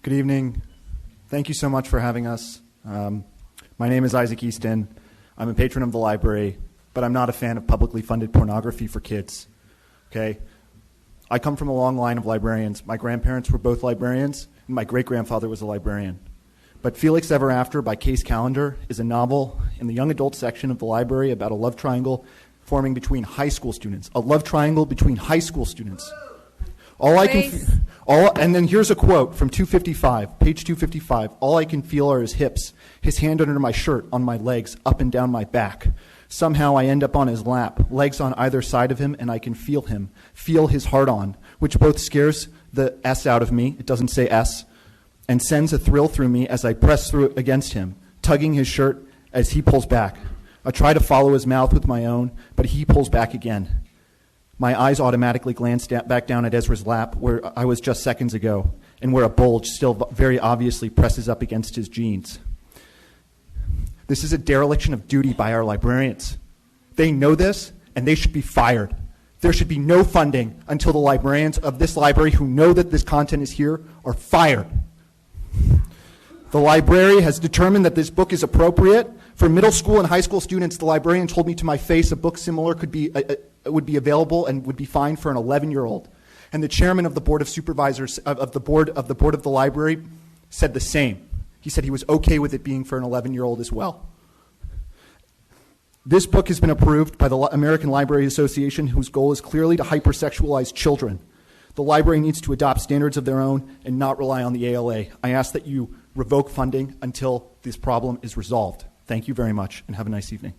Good evening. Thank you so much for having us. My name is Isaac Easton. I'm a patron of the library, but I'm not a fan of publicly funded pornography for kids. Okay? I come from a long line of librarians. My grandparents were both librarians, and my great-grandfather was a librarian. But Felix Ever After by Case Callender is a novel in the young adult section of the library about a love triangle forming between high school students. A love triangle between high school students. And then here's a quote from 255, page 255. All I can feel are his hips, his hand under my shirt, on my legs, up and down my back. Somehow I end up on his lap, legs on either side of him, and I can feel him, feel his heart on, which both scares the S out of me, it doesn't say S, and sends a thrill through me as I press through against him, tugging his shirt as he pulls back. I try to follow his mouth with my own, but he pulls back again. My eyes automatically glance back down at Ezra's lap, where I was just seconds ago, and where a bulge still very obviously presses up against his jeans. This is a dereliction of duty by our librarians. They know this, and they should be fired. There should be no funding until the librarians of this library who know that this content is here are fired. The library has determined that this book is appropriate. For middle school and high school students, the librarian told me to my face a book similar would be available and would be fine for an 11-year-old. And the chairman of the board of supervisors of the board of the library said the same. He said he was okay with it being for an 11-year-old as well. This book has been approved by the American Library Association, whose goal is clearly to hypersexualize children. The library needs to adopt standards of their own and not rely on the ALA. I ask that you revoke funding until this problem is resolved. Thank you very much, and have a nice evening.